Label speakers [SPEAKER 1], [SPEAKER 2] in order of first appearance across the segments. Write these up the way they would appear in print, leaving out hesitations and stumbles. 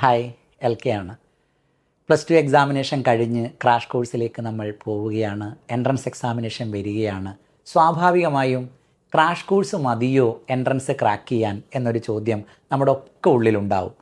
[SPEAKER 1] Hi, LK ആണ്. +2 examination കഴിഞ്ഞ് crash കോഴ്സിലേക്ക് നമ്മൾ പോവുകയാണ്. എൻട്രൻസ് എക്സാമിനേഷൻ വരികയാണ്. സ്വാഭാവികമായും ക്രാഷ് കോഴ്സ് മതിയോ എൻട്രൻസ് ക്രാക്ക് ചെയ്യാൻ എന്നൊരു ചോദ്യം നമ്മുടെ ഒക്കെ ഉള്ളിലുണ്ടാവും.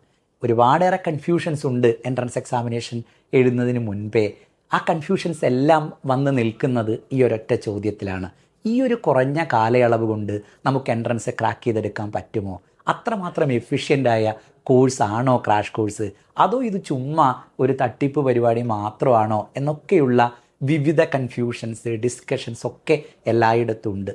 [SPEAKER 1] ഒരുപാടേറെ കൺഫ്യൂഷൻസ് ഉണ്ട് എൻട്രൻസ് എക്സാമിനേഷൻ എഴുതുന്നതിന് മുൻപേ. ആ കൺഫ്യൂഷൻസ് എല്ലാം വന്ന് നിൽക്കുന്നത് ഈ ഒരൊറ്റ ചോദ്യത്തിലാണ്. ഈ ഒരു കുറഞ്ഞ കാലയളവ് കൊണ്ട് നമുക്ക് എൻട്രൻസ് ക്രാക്ക് ചെയ്തെടുക്കാൻ പറ്റുമോ? അത്രമാത്രം എഫിഷ്യൻ്റായ കോഴ്സാണോ ക്രാഷ് കോഴ്സ്, അതോ ഇത് ചുമ്മാ ഒരു തട്ടിപ്പ് പരിപാടി മാത്രമാണോ എന്നൊക്കെയുള്ള വിവിധ കൺഫ്യൂഷൻസ്, ഡിസ്കഷൻസ് ഒക്കെ എല്ലായിടത്തും ഉണ്ട്.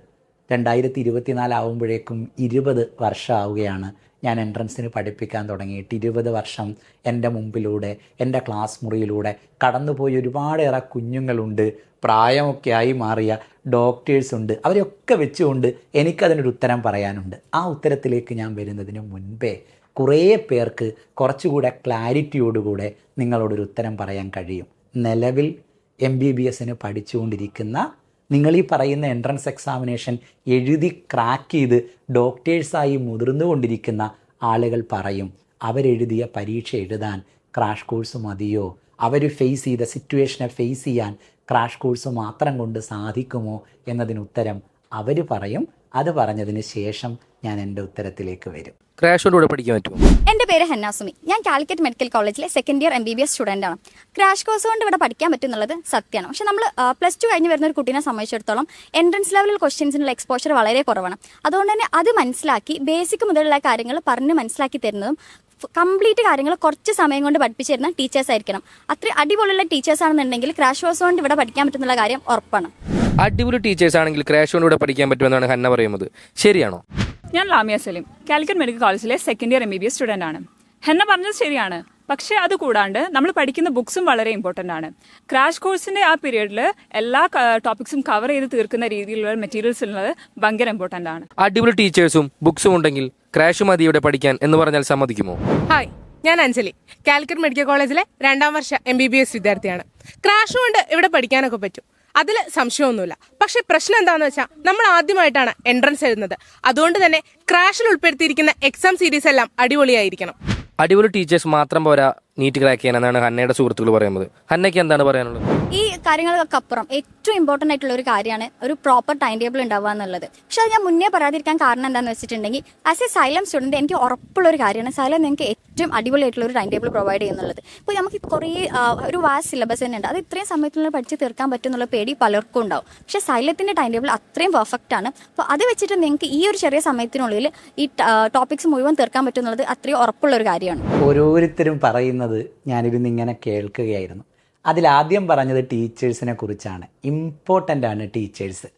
[SPEAKER 1] 2024 ആകുമ്പോഴേക്കും 20 വർഷമാവുകയാണ് ഞാൻ എൻട്രൻസിന് പഠിപ്പിക്കാൻ തുടങ്ങിയിട്ട്. 20 വർഷം എൻ്റെ മുമ്പിലൂടെ, എൻ്റെ ക്ലാസ് മുറിയിലൂടെ കടന്നുപോയി ഒരുപാടേറെ കുഞ്ഞുങ്ങളുണ്ട്, പ്രായമൊക്കെ ആയി മാറിയ ഡോക്ടേഴ്സുണ്ട്. അവരെയൊക്കെ വെച്ചുകൊണ്ട് എനിക്കതിനൊരു ഉത്തരം പറയാനുണ്ട്. ആ ഉത്തരത്തിലേക്ക് ഞാൻ വരുന്നതിന് മുൻപേ കുറേ പേർക്ക് കുറച്ചുകൂടെ ക്ലാരിറ്റിയോടുകൂടെ നിങ്ങളോടൊരു ഉത്തരം പറയാൻ കഴിയും. നിലവിൽ MBBSന് പഠിച്ചുകൊണ്ടിരിക്കുന്ന, നിങ്ങൾ ഈ പറയുന്ന എൻട്രൻസ് എക്സാമിനേഷൻ എഴുതി ക്രാക്ക് ചെയ്ത് ഡോക്ടേഴ്സായി മുതിർന്നുകൊണ്ടിരിക്കുന്ന ആളുകൾ പറയും, അവരെഴുതിയ പരീക്ഷ എഴുതാൻ ക്രാഷ് കോഴ്സ് മതിയോ? അവർ ഫേസ് ചെയ്ത സിറ്റുവേഷനെ ഫേസ് ചെയ്യാൻ ക്രാഷ് കോഴ്സ് മാത്രം കൊണ്ട് സാധിക്കുമോ എന്നതിന് ഉത്തരം അവർ പറയും. അത് പറഞ്ഞതിന് ശേഷം ഞാൻ എൻ്റെ ഉത്തരത്തിലേക്ക് വരും.
[SPEAKER 2] ക്രാഷോടുകൂടെ പഠിക്കാൻ പറ്റുമോ?
[SPEAKER 3] എൻ്റെ പേര് ഹന്നാസുമി. ഞാൻ കാലിക്കറ്റ് മെഡിക്കൽ കോളേജിലെ സെക്കൻഡ് ഇയർ MBBS സ്റ്റുഡൻ്റ് ആണ്. ക്രാഷ് കോഴ്സ് കൊണ്ട് ഇവിടെ പഠിക്കാൻ പറ്റും എന്നുള്ളത് സത്യമാണ്. പക്ഷേ നമ്മൾ +2 കഴിഞ്ഞ് വരുന്ന ഒരു കുട്ടീനെ സംബന്ധിച്ചിടത്തോളം എൻട്രൻസ് ലെവലിൽ ക്വസ്റ്റ്യൻസിനുള്ള എക്സ്പോഷർ വളരെ കുറവാണ്. അതുകൊണ്ട് തന്നെ അത് മനസ്സിലാക്കി ബേസിക് മുതലുള്ള കാര്യങ്ങൾ പറഞ്ഞ് മനസ്സിലാക്കി തരുന്നതും കംപ്ലീറ്റ് കാര്യങ്ങൾ കുറച്ച് സമയം കൊണ്ട് പഠിപ്പിച്ചു തരുന്ന ടീച്ചേഴ്സ് ആയിരിക്കണം. അത്രയും അടിപൊളിയുള്ള ടീച്ചേഴ്സ് ആണെന്നുണ്ടെങ്കിൽ ക്രാഷ് കോഴ്സ് കൊണ്ട് ഇവിടെ പഠിക്കാൻ പറ്റുന്നുള്ള കാര്യം ഉറപ്പാണ്.
[SPEAKER 2] അടിപൊളി ടീച്ചേഴ്സ് ആണെങ്കിൽ ക്രാഷ് കൊണ്ടുകൂടെ പഠിക്കാൻ പറ്റുമെന്നാണ് ഹന്ന പറയുന്നത്. ശരിയാണോ?
[SPEAKER 4] ഞാൻ ലാമിയ സലീം, കാലിക്കറ്റ് മെഡിക്കൽ കോളേജിലെ സെക്കൻഡ് ഇയർ MBBS സ്റ്റുഡൻ്റ് ആണ്. ഹെന്ന പറഞ്ഞത് ശരിയാണ്. പക്ഷേ അത് കൂടാണ്ട് നമ്മൾ പഠിക്കുന്ന ബുക്സും വളരെ ഇമ്പോർട്ടൻ്റ് ആണ്. ക്രാഷ് കോഴ്സിൻ്റെ ആ പീരീഡിൽ എല്ലാ ടോപ്പിക്സും കവർ ചെയ്ത് തീർക്കുന്ന രീതിയിലുള്ള മെറ്റീരിയൽസ് ഉള്ളത് ഭയങ്കര ഇമ്പോർട്ടൻ്റ് ആണ്.
[SPEAKER 2] അടിപൊളി ടീച്ചേഴ്സും ബുക്സും ഉണ്ടെങ്കിൽ ക്രാഷ് മതി ഇവിടെ പഠിക്കാൻ എന്ന് പറഞ്ഞാൽ സമ്മതിക്കുമോ?
[SPEAKER 5] ഹായ്, ഞാൻ അഞ്ജലി, കാലിക്കറ്റ് മെഡിക്കൽ കോളേജിലെ 2ാം വർഷ MBBS വിദ്യാർത്ഥിയാണ്. ക്രാഷ് കൊണ്ട് ഇവിടെ പഠിക്കാനൊക്കെ പറ്റും, അതിൽ സംശയമൊന്നുമില്ല. പക്ഷെ പ്രശ്നം എന്താണെന്ന് വെച്ചാൽ നമ്മൾ ആദ്യമായിട്ടാണ് എൻട്രൻസ് എഴുതുന്നത്. അതുകൊണ്ട് തന്നെ ക്രാഷിൽ ഉൾപ്പെടുത്തിയിരിക്കുന്ന എക്സാം സീരീസ് എല്ലാം അടിപൊളിയായിരിക്കണം.
[SPEAKER 2] അടിപൊളി ടീച്ചേഴ്സ് മാത്രം പോരാ നീറ്റ് ക്രാക്ക് ചെയ്യാനെന്നാണ് ഹന്നയുടെ സുഹൃത്തുക്കൾ പറയുന്നത്. ഹന്നയ്ക്ക് എന്താണ് പറയാനുള്ളത്?
[SPEAKER 3] ഈ കാര്യങ്ങൾക്കൊക്കെ അപ്പുറം ഏറ്റവും ഇമ്പോർട്ടൻ്റ് ആയിട്ടുള്ള ഒരു കാര്യമാണ് ഒരു പ്രോപ്പർ ടൈം ടേബിൾ ഉണ്ടാവുക എന്നുള്ളത്. പക്ഷെ അത് ഞാൻ മുന്നേ പറയാതിരിക്കാൻ കാരണം എന്താണെന്ന് വെച്ചിട്ടുണ്ടെങ്കിൽ ആസ് എ സൈലം സ്റ്റുഡൻറ്റ് എനിക്ക് ഉറപ്പുള്ള ഒരു കാര്യമാണ് സൈലം നിങ്ങൾക്ക് ഏറ്റവും അടിപൊളിയായിട്ടുള്ള ഒരു ടൈം ടേബിൾ പ്രൊവൈഡ് ചെയ്യുന്നുള്ളത്. ഇപ്പോൾ നമുക്ക് കുറേ ഒരു വാസ്റ്റ് സിലബസ് തന്നെ ഉണ്ട്, അത് ഇത്രയും സമയത്തിനുള്ളിൽ പഠിച്ച് തീർക്കാൻ പറ്റും എന്നുള്ള പേടി പലർക്കും ഉണ്ടാവും. പക്ഷേ സൈലത്തിൻ്റെ ടൈം ടേബിൾ അത്രയും പെർഫെക്റ്റ് ആണ്. അപ്പോൾ അത് വെച്ചിട്ട് നിങ്ങൾക്ക് ഈ ഒരു ചെറിയ സമയത്തിനുള്ളിൽ ഈ ടോപ്പിക്സ് മുഴുവൻ തീർക്കാൻ പറ്റും എന്നുള്ളത് അത്രയും ഉറപ്പുള്ള ഒരു കാര്യമാണ്.
[SPEAKER 1] ഓരോരുത്തരും പറയുന്നത് ഞാനിരുന്ന് ഇങ്ങനെ കേൾക്കുകയായിരുന്നു. അതിലാദ്യം പറഞ്ഞത് ടീച്ചേഴ്സിനെ കുറിച്ചാണ്. ഇമ്പോർട്ടൻ്റ് ആണ് ടീച്ചേഴ്സ്.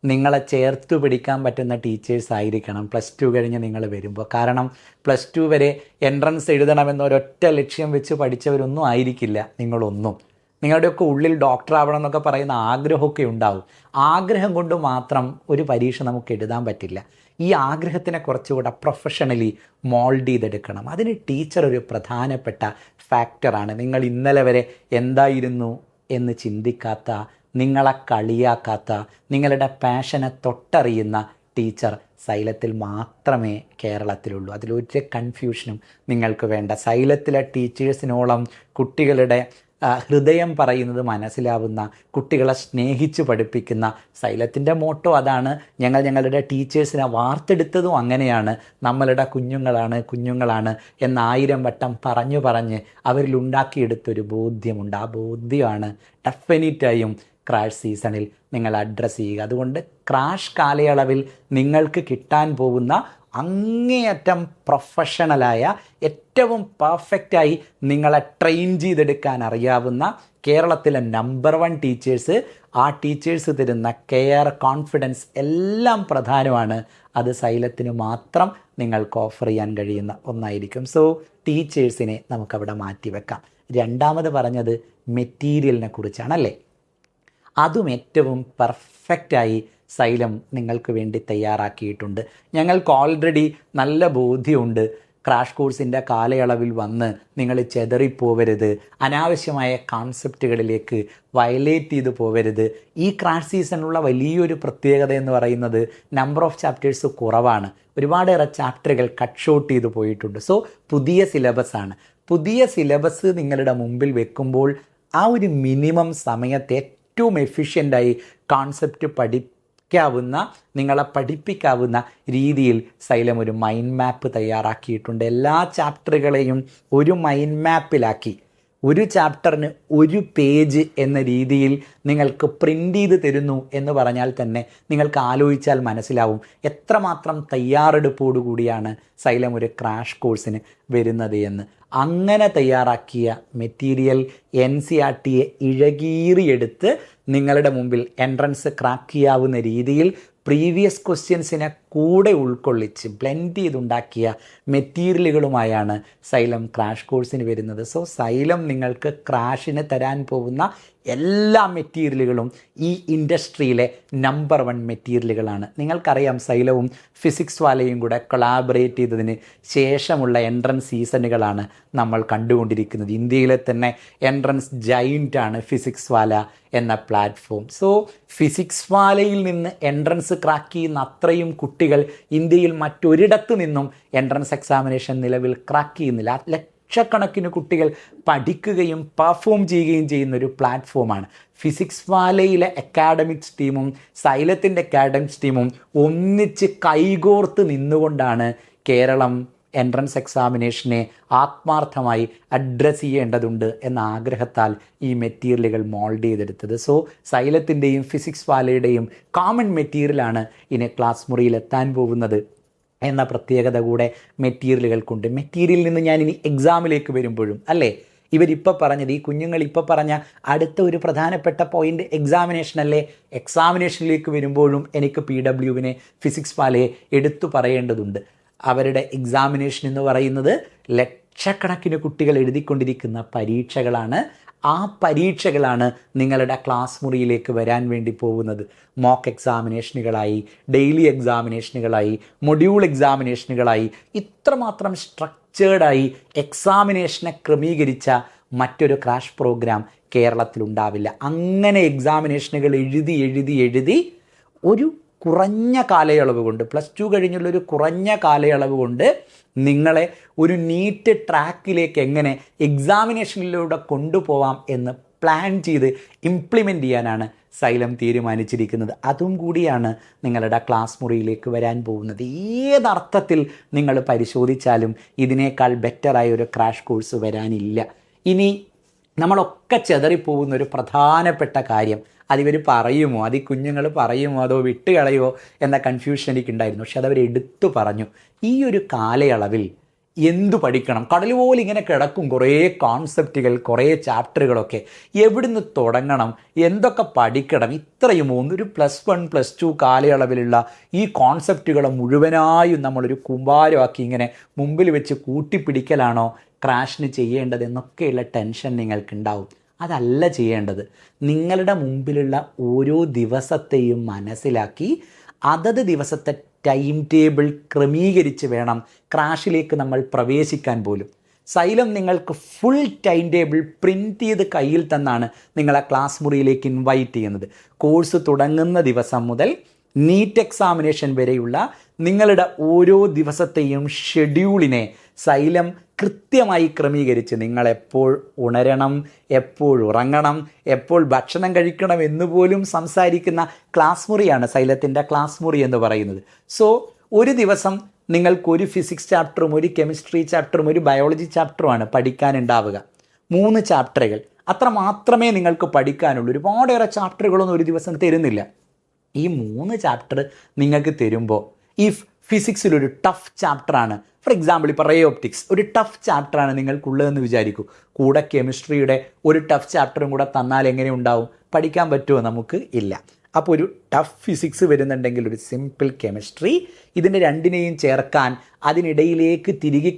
[SPEAKER 1] നിങ്ങളെ ചേർത്ത് പിടിക്കാൻ പറ്റുന്ന ടീച്ചേഴ്സ് ആയിരിക്കണം +2 കഴിഞ്ഞ് നിങ്ങൾ വരുമ്പോൾ. കാരണം +2 വരെ എൻട്രൻസ് എഴുതണമെന്ന ഒരൊറ്റ ലക്ഷ്യം വെച്ച് പഠിച്ചവരൊന്നും ആയിരിക്കില്ല നിങ്ങളൊന്നും. നിങ്ങളുടെയൊക്കെ ഉള്ളിൽ ഡോക്ടർ ആവണം എന്നൊക്കെ പറയുന്ന ആഗ്രഹമൊക്കെ ഉണ്ടാവും. ആഗ്രഹം കൊണ്ട് മാത്രം ഒരു പരീക്ഷ നമുക്ക് എഴുതാൻ പറ്റില്ല. ഈ ആഗ്രഹത്തിനെ കുറച്ചുകൂടെ പ്രൊഫഷണലി മോൾഡ് ചെയ്തെടുക്കണം. അതിന് ടീച്ചർ ഒരു പ്രധാനപ്പെട്ട ഫാക്ടറാണ്. നിങ്ങൾ ഇന്നലെ വരെ എന്തായിരുന്നു എന്ന് ചിന്തിക്കാത്ത, നിങ്ങളെ കളിയാക്കാത്ത, നിങ്ങളുടെ പാഷനെ തൊട്ടറിയുന്ന ടീച്ചർ സൈലത്തിൽ മാത്രമേ കേരളത്തിലുള്ളൂ. അതിലൊരു കൺഫ്യൂഷനും നിങ്ങൾക്ക് വേണ്ട. സൈലത്തിലെ ടീച്ചേഴ്സിനോളം കുട്ടികളുടെ ഹൃദയം പറയുന്നത് മനസ്സിലാവുന്ന, കുട്ടികളെ സ്നേഹിച്ച് പഠിപ്പിക്കുന്ന സൈലത്തിൻ്റെ മോട്ടോ അതാണ്. ഞങ്ങളുടെ ടീച്ചേഴ്സിനെ വാർത്തെടുത്തതും അങ്ങനെയാണ്. നമ്മളുടെ കുഞ്ഞുങ്ങളാണ് എന്ന് 1000 വട്ടം പറഞ്ഞ് അവരിലുണ്ടാക്കിയെടുത്തൊരു ബോധ്യമുണ്ട്. ആ ബോധ്യമാണ് ഡെഫിനറ്റായും ക്രാഷ് സീസണിൽ നിങ്ങൾ അഡ്രസ്സ് ചെയ്യുക. അതുകൊണ്ട് ക്രാഷ് കാലയളവിൽ നിങ്ങൾക്ക് കിട്ടാൻ പോകുന്ന അങ്ങേയറ്റം പ്രൊഫഷണലായ, ഏറ്റവും പെർഫെക്റ്റായി നിങ്ങളെ ട്രെയിൻ ചെയ്തെടുക്കാൻ അറിയാവുന്ന കേരളത്തിലെ നമ്പർ 1 ടീച്ചേഴ്സ്, ആ ടീച്ചേഴ്സ് തരുന്ന കെയർ, കോൺഫിഡൻസ് എല്ലാം പ്രധാനമാണ്. അത് സൈലത്തിന് മാത്രം നിങ്ങൾക്ക് ഓഫർ ചെയ്യാൻ കഴിയുന്ന ഒന്നായിരിക്കും. സോ ടീച്ചേഴ്സിനെ നമുക്കവിടെ മാറ്റിവെക്കാം. രണ്ടാമത് പറഞ്ഞത് മെറ്റീരിയലിനെ കുറിച്ചാണല്ലേ. അതും ഏറ്റവും പെർഫെക്റ്റായി സൈലം നിങ്ങൾക്ക് വേണ്ടി തയ്യാറാക്കിയിട്ടുണ്ട്. ഞങ്ങൾക്ക് ഓൾറെഡി നല്ല ബോധ്യമുണ്ട്. ക്രാഷ് കോഴ്സിൻ്റെ കാലയളവിൽ വന്ന് നിങ്ങൾ ചെതറിപ്പോവരുത്, അനാവശ്യമായ കോൺസെപ്റ്റുകളിലേക്ക് വയലേറ്റ് ചെയ്ത് പോവരുത്. ഈ ക്രാഷ് സീസണിലുള്ള വലിയൊരു പ്രത്യേകത എന്ന് പറയുന്നത് നമ്പർ ഓഫ് ചാപ്റ്റേഴ്സ് കുറവാണ്. ഒരുപാടേറെ ചാപ്റ്ററുകൾ കട്ട് ഷോട്ട് ചെയ്ത് പോയിട്ടുണ്ട്. സോ പുതിയ സിലബസാണ്. പുതിയ സിലബസ് നിങ്ങളുടെ മുമ്പിൽ വെക്കുമ്പോൾ ആ ഒരു മിനിമം സമയത്ത് ഏറ്റവും എഫിഷ്യൻ്റായി കോൺസെപ്റ്റ് നിങ്ങളെ പഠിപ്പിക്കാവുന്ന രീതിയിൽ സൈലം ഒരു മൈൻഡ് മാപ്പ് തയ്യാറാക്കിയിട്ടുണ്ട്. എല്ലാ ചാപ്റ്ററുകളെയും ഒരു മൈൻഡ് മാപ്പിലാക്കി ഒരു ചാപ്റ്ററിന് ഒരു പേജ് എന്ന രീതിയിൽ നിങ്ങൾക്ക് പ്രിൻ്റ് ചെയ്ത് തരുന്നു എന്ന് പറഞ്ഞാൽ തന്നെ നിങ്ങൾക്ക് ആലോചിച്ചാൽ മനസ്സിലാവും എത്രമാത്രം തയ്യാറെടുപ്പോടുകൂടിയാണ് സൈലം ഒരു ക്രാഷ് കോഴ്സിന് വരുന്നത് എന്ന്. അങ്ങനെ തയ്യാറാക്കിയ മെറ്റീരിയൽ NCERTയെ ഇഴകീറിയെടുത്ത് നിങ്ങളുടെ മുമ്പിൽ എൻട്രൻസ് ക്രാക്ക് ചെയ്യാവുന്ന രീതിയിൽ പ്രീവിയസ് ക്വസ്റ്റ്യൻസിനെ കൂടെ ഉൾക്കൊള്ളിച്ച് ബ്ലെൻഡ് ചെയ്തുണ്ടാക്കിയ മെറ്റീരിയലുകളുമായാണ് സൈലം ക്രാഷ് കോഴ്സിന് വരുന്നത്. സോ സൈലം നിങ്ങൾക്ക് ക്രാഷിന് തരാൻ പോകുന്ന എല്ലാ മെറ്റീരിയലുകളും ഈ ഇൻഡസ്ട്രിയിലെ നമ്പർ 1 മെറ്റീരിയലുകളാണ്. നിങ്ങൾക്കറിയാം സൈലവും ഫിസിക്സ് വാലയും കൂടെ കൊളാബറേറ്റ് ചെയ്തതിന് ശേഷമുള്ള എൻട്രൻസ് സീസണുകളാണ് നമ്മൾ കണ്ടുകൊണ്ടിരിക്കുന്നത്. ഇന്ത്യയിലെ തന്നെ എൻട്രൻസ് ജൈൻ്റാണ് ഫിസിക്സ് വാല എന്ന പ്ലാറ്റ്ഫോം. സോ ഫിസിക്സ് വാലയിൽ നിന്ന് എൻട്രൻസ് ക്രാക്ക് ചെയ്യുന്ന അത്രയും കുട്ടികൾ ഇന്ത്യയിൽ മറ്റൊരിടത്തു നിന്നും എൻട്രൻസ് എക്സാമിനേഷൻ നിലവിൽ ക്രാക്ക് ചെയ്യുന്നില്ല. ലക്ഷക്കണക്കിന് കുട്ടികൾ പഠിക്കുകയും പെർഫോം ചെയ്യുകയും ചെയ്യുന്ന ഒരു പ്ലാറ്റ്ഫോമാണ്. ഫിസിക്സ് വാലയിലെ അക്കാഡമിക്സ് ടീമും സൈലത്തിൻ്റെ അക്കാഡമിക്സ് ടീമും ഒന്നിച്ച് കൈകോർത്ത് നിന്നുകൊണ്ടാണ് കേരളം എൻട്രൻസ് എക്സാമിനേഷനെ ആത്മാർത്ഥമായി അഡ്രസ്സ് ചെയ്യേണ്ടതുണ്ട് എന്ന ആഗ്രഹത്താൽ ഈ മെറ്റീരിയലുകൾ മോൾഡ് ചെയ്തെടുത്തത്. സോ സൈലത്തിൻ്റെയും ഫിസിക്സ് വാലയുടെയും കോമൺ മെറ്റീരിയലാണ് ഇനി ക്ലാസ് മുറിയിൽ എത്താൻ പോകുന്നത് എന്ന പ്രത്യേകത കൂടെ മെറ്റീരിയലുകൾക്കുണ്ട്. മെറ്റീരിയലിൽ നിന്ന് ഞാനിനി എക്സാമിലേക്ക് വരുമ്പോഴും അല്ലേ ഇവരിപ്പോൾ പറഞ്ഞത്, ഈ കുഞ്ഞുങ്ങൾ ഇപ്പോൾ പറഞ്ഞ അടുത്ത ഒരു പ്രധാനപ്പെട്ട പോയിൻ്റ് എക്സാമിനേഷനല്ലേ, എക്സാമിനേഷനിലേക്ക് വരുമ്പോഴും എനിക്ക് PWവിനെ ഫിസിക്സ് വാലയെ എടുത്തു പറയേണ്ടതുണ്ട്. അവരുടെ എക്സാമിനേഷൻ എന്ന് പറയുന്നത് ലക്ഷക്കണക്കിന് കുട്ടികൾ എഴുതിക്കൊണ്ടിരിക്കുന്ന പരീക്ഷകളാണ്. ആ പരീക്ഷകളാണ് നിങ്ങളുടെ ക്ലാസ് മുറിയിലേക്ക് വരാൻ വേണ്ടി പോകുന്നത്. മോക്ക് എക്സാമിനേഷനുകളായി, ഡെയിലി എക്സാമിനേഷനുകളായി, മൊഡ്യൂൾ എക്സാമിനേഷനുകളായി, ഇത്രമാത്രം സ്ട്രക്ചേർഡായി എക്സാമിനേഷനെ ക്രമീകരിച്ച മറ്റൊരു ക്രാഷ് പ്രോഗ്രാം കേരളത്തിലുണ്ടാവില്ല. അങ്ങനെ എക്സാമിനേഷനുകൾ എഴുതി ഒരു കുറഞ്ഞ കാലയളവ് കൊണ്ട്, +2 കഴിഞ്ഞുള്ളൊരു കുറഞ്ഞ കാലയളവ് കൊണ്ട് നിങ്ങളെ ഒരു നീറ്റ് ട്രാക്കിലേക്ക് എങ്ങനെ എക്സാമിനേഷനിലൂടെ കൊണ്ടുപോകാം എന്ന് പ്ലാൻ ചെയ്ത് ഇംപ്ലിമെൻ്റ് ചെയ്യാനാണ് സൈലം തീരുമാനിച്ചിരിക്കുന്നത്. അതും കൂടിയാണ് നിങ്ങളുടെ ക്ലാസ് മുറിയിലേക്ക് വരാൻ പോകുന്നത്. ഏതർത്ഥത്തിൽ നിങ്ങൾ പരിശോധിച്ചാലും ഇതിനേക്കാൾ ബെറ്ററായ ഒരു ക്രാഷ് കോഴ്സ് വരാനില്ല. ഇനി നമ്മളൊക്കെ ചെതറിപ്പോകുന്ന ഒരു പ്രധാനപ്പെട്ട കാര്യം, അതിവർ പറയുമോ, അത് ഈ കുഞ്ഞുങ്ങൾ പറയുമോ അതോ വിട്ടുകളയുമോ എന്ന കൺഫ്യൂഷൻ എനിക്കുണ്ടായിരുന്നു. പക്ഷെ അതവർ എടുത്തു പറഞ്ഞു. ഈ ഒരു കാലയളവിൽ എന്തു പഠിക്കണം, കടൽ പോലെ ഇങ്ങനെ കിടക്കും കുറേ കോൺസെപ്റ്റുകൾ, കുറേ ചാപ്റ്ററുകളൊക്കെ, എവിടുന്ന് തുടങ്ങണം, എന്തൊക്കെ പഠിക്കണം, ഇത്രയും ഒരു +1 +2 കാലയളവിലുള്ള ഈ കോൺസെപ്റ്റുകളെ മുഴുവനായും നമ്മളൊരു കൂമ്പാരമാക്കി ഇങ്ങനെ മുമ്പിൽ വെച്ച് കൂട്ടിപ്പിടിക്കലാണോ ക്രാഷിന് ചെയ്യേണ്ടത് എന്നൊക്കെയുള്ള ടെൻഷൻ നിങ്ങൾക്കുണ്ടാവും. അതല്ല ചെയ്യേണ്ടത്. നിങ്ങളുടെ മുമ്പിലുള്ള ഓരോ ദിവസത്തെയും മനസ്സിലാക്കി അതത് ദിവസത്തെ ടൈം ടേബിൾ ക്രമീകരിച്ച് വേണം ക്രാഷിലേക്ക് നമ്മൾ പ്രവേശിക്കാൻ പോലും. സൈലം നിങ്ങൾക്ക് ഫുൾ ടൈം ടേബിൾ പ്രിൻ്റ് ചെയ്ത് കയ്യിൽ തന്നാണ് നിങ്ങളെ ക്ലാസ് മുറിയിലേക്ക് ഇൻവൈറ്റ് ചെയ്യുന്നത്. കോഴ്സ് തുടങ്ങുന്ന ദിവസം മുതൽ നീറ്റ് എക്സാമിനേഷൻ വരെയുള്ള നിങ്ങളുടെ ഓരോ ദിവസത്തെയും ഷെഡ്യൂളിനെ സൈലം കൃത്യമായി ക്രമീകരിച്ച് നിങ്ങളെപ്പോൾ ഉണരണം, എപ്പോൾ ഉറങ്ങണം, എപ്പോൾ ഭക്ഷണം കഴിക്കണം എന്നുപോലും സംസാരിക്കുന്ന ക്ലാസ് മുറിയാണ് സൈലത്തിൻ്റെ ക്ലാസ് മുറി എന്ന് പറയുന്നത്. സോ ഒരു ദിവസം നിങ്ങൾക്കൊരു ഫിസിക്സ് ചാപ്റ്ററും ഒരു കെമിസ്ട്രി ചാപ്റ്ററും ഒരു ബയോളജി ചാപ്റ്ററുമാണ് പഠിക്കാനുണ്ടാവുക. 3 ചാപ്റ്ററുകൾ അത്ര മാത്രമേ നിങ്ങൾക്ക് പഠിക്കാനുള്ളൂ. ഒരുപാടേറെ ചാപ്റ്ററുകളൊന്നും ഒരു ദിവസം തരുന്നില്ല. ഈ 3 ചാപ്റ്റർ നിങ്ങൾക്ക് തരുമ്പോൾ ഈ ഫിസിക്സിലൊരു ടഫ് ചാപ്റ്ററാണ്, ഫോർ എക്സാമ്പിൾ ഇപ്പോൾ റേ ഓപ്റ്റിക്സ് ഒരു ടഫ് ചാപ്റ്ററാണ് നിങ്ങൾക്കുള്ളതെന്ന് വിചാരിക്കൂ. കൂടെ കെമിസ്ട്രിയുടെ ഒരു ടഫ് ചാപ്റ്ററും കൂടെ തന്നാൽ എങ്ങനെ ഉണ്ടാവും? പഠിക്കാൻ പറ്റുമോ? നമുക്ക് ഇല്ല. അപ്പോൾ ഒരു ടഫ് ഫിസിക്സ് വരുന്നുണ്ടെങ്കിൽ ഒരു സിമ്പിൾ കെമിസ്ട്രി, ഇതിൻ്റെ രണ്ടിനെയും ചേർക്കാൻ അതിനിടയിലേക്ക് തിരികെ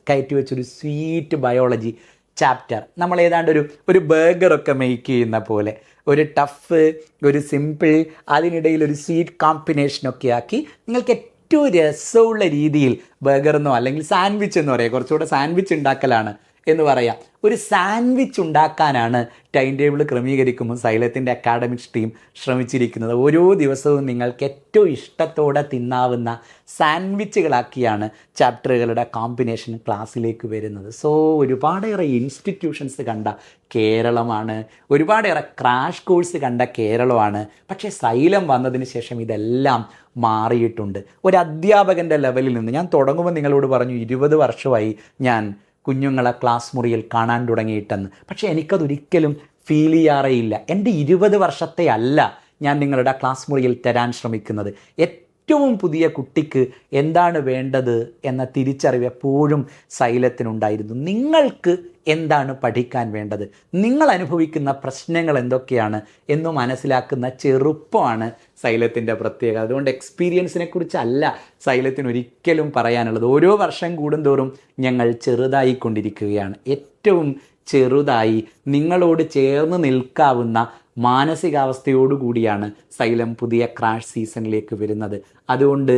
[SPEAKER 1] കയറ്റി വെച്ചൊരു സ്വീറ്റ് ബയോളജി ചാപ്റ്റർ. നമ്മൾ ഏതാണ്ട് ഒരു ബർഗറൊക്കെ മേക്ക് ചെയ്യുന്ന പോലെ ഒരു ടഫ്, ഒരു സിമ്പിൾ, അതിനിടയിൽ ഒരു സ്വീറ്റ് കോമ്പിനേഷനൊക്കെ ആക്കി നിങ്ങൾക്ക് ഏറ്റവും രസമുള്ള രീതിയിൽ ബർഗർ എന്നോ അല്ലെങ്കിൽ സാൻഡ്വിച്ച് എന്ന് പറയുക, കുറച്ചുകൂടെ സാൻഡ്വിച്ച് ഉണ്ടാക്കലാണ് എന്ന് പറയാം. ഒരു സാൻഡ്വിച്ച് ഉണ്ടാക്കാനാണ് ടൈം ടേബിൾ ക്രമീകരിക്കുമ്പോൾ സൈലത്തിൻ്റെ അക്കാഡമിക്സ് ടീം ശ്രമിച്ചിരിക്കുന്നത്. ഓരോ ദിവസവും നിങ്ങൾക്ക് ഏറ്റവും ഇഷ്ടത്തോടെ തിന്നാവുന്ന സാൻഡ്വിച്ചുകളാക്കിയാണ് ചാപ്റ്ററുകളുടെ കോമ്പിനേഷൻ ക്ലാസ്സിലേക്ക് വരുന്നത്. സോ ഒരുപാടേറെ ഇൻസ്റ്റിറ്റ്യൂഷൻസ് കണ്ട കേരളമാണ്, ഒരുപാടേറെ ക്രാഷ് കോഴ്സ് കണ്ട കേരളമാണ്. പക്ഷേ സൈലം വന്നതിന് ശേഷം ഇതെല്ലാം മാറിയിട്ടുണ്ട്. ഒരു അധ്യാപകൻ്റെ ലെവലിൽ നിന്ന് ഞാൻ തുടങ്ങുമ്പോൾ നിങ്ങളോട് പറഞ്ഞു 20 വർഷമായി ഞാൻ കുഞ്ഞുങ്ങളെ ക്ലാസ് മുറിയിൽ കാണാൻ തുടങ്ങിയിട്ടെന്ന്. പക്ഷേ എനിക്കതൊരിക്കലും ഫീൽ ചെയ്യാറേയില്ല. എൻ്റെ 20 വർഷത്തെ അല്ല ഞാൻ നിങ്ങളുടെ ക്ലാസ് മുറിയിൽ തരാൻ ശ്രമിക്കുന്നത്. ഏറ്റവും പുതിയ കുട്ടിക്ക് എന്താണ് വേണ്ടത് എന്ന തിരിച്ചറിവ് എപ്പോഴും സൈലത്തിനുണ്ടായിരുന്നു. നിങ്ങൾക്ക് എന്താണ് പഠിക്കാൻ വേണ്ടത്, നിങ്ങൾ അനുഭവിക്കുന്ന പ്രശ്നങ്ങൾ എന്തൊക്കെയാണ് എന്ന് മനസ്സിലാക്കുന്ന ചെറുപ്പമാണ് സൈലത്തിൻ്റെ പ്രത്യേകത. അതുകൊണ്ട് എക്സ്പീരിയൻസിനെ കുറിച്ചല്ല സൈലത്തിന് ഒരിക്കലും പറയാനുള്ളത്. ഓരോ വർഷം കൂടുന്തോറും ഞങ്ങൾ ചെറുതായിക്കൊണ്ടിരിക്കുകയാണ്. ഏറ്റവും ചെറുതായി നിങ്ങളോട് ചേർന്ന് നിൽക്കാവുന്ന മാനസികാവസ്ഥയോടുകൂടിയാണ് സൈലം പുതിയ ക്രാഷ് സീസണിലേക്ക് വരുന്നത്. അതുകൊണ്ട്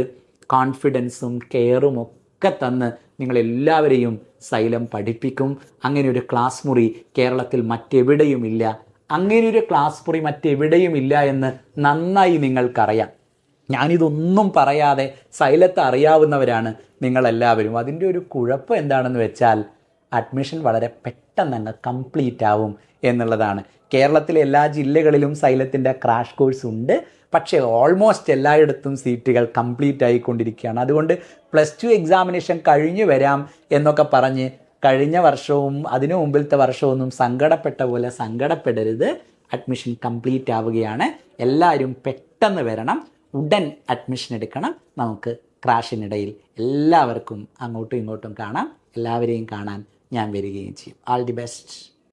[SPEAKER 1] കോൺഫിഡൻസും കെയറും ഒക്കെ തന്ന് നിങ്ങളെല്ലാവരെയും സൈലം പഠിപ്പിക്കും. അങ്ങനെ ഒരു ക്ലാസ് മുറി കേരളത്തിൽ മറ്റെവിടെയുമില്ല. അങ്ങനെ ഒരു ക്ലാസ് മുറി മറ്റെവിടെയുമില്ല എന്ന് നന്നായി നിങ്ങൾക്കറിയാം. ഞാനിതൊന്നും പറയാതെ സൈലത്ത് അറിയാവുന്നവരാണ് നിങ്ങളെല്ലാവരും. അതിൻ്റെ ഒരു കുഴപ്പം എന്താണെന്ന് വെച്ചാൽ അഡ്മിഷൻ വളരെ പെട്ടെന്ന് തന്നെ കംപ്ലീറ്റ് ആവും എന്നുള്ളതാണ്. കേരളത്തിലെ എല്ലാ ജില്ലകളിലും സൈലത്തിൻ്റെ ക്രാഷ് കോഴ്സ് ഉണ്ട്. പക്ഷേ ഓൾമോസ്റ്റ് എല്ലായിടത്തും സീറ്റുകൾ കംപ്ലീറ്റ് ആയിക്കൊണ്ടിരിക്കുകയാണ്. അതുകൊണ്ട് +2 എക്സാമിനേഷൻ കഴിഞ്ഞു വരാം എന്നൊക്കെ പറഞ്ഞ് കഴിഞ്ഞ വർഷവും അതിനു മുമ്പിലത്തെ വർഷമൊന്നും സങ്കടപ്പെട്ട പോലെ സങ്കടപ്പെടരുത്. അഡ്മിഷൻ കംപ്ലീറ്റ് ആവുകയാണ്. എല്ലാവരും പെട്ടെന്ന് വരണം, ഉടൻ അഡ്മിഷൻ എടുക്കണം. നമുക്ക് ക്രാഷിനിടയിൽ എല്ലാവർക്കും അങ്ങോട്ടും ഇങ്ങോട്ടും കാണാം. എല്ലാവരെയും കാണാൻ ഞാൻ വരികയും ചെയ്യും. All the best.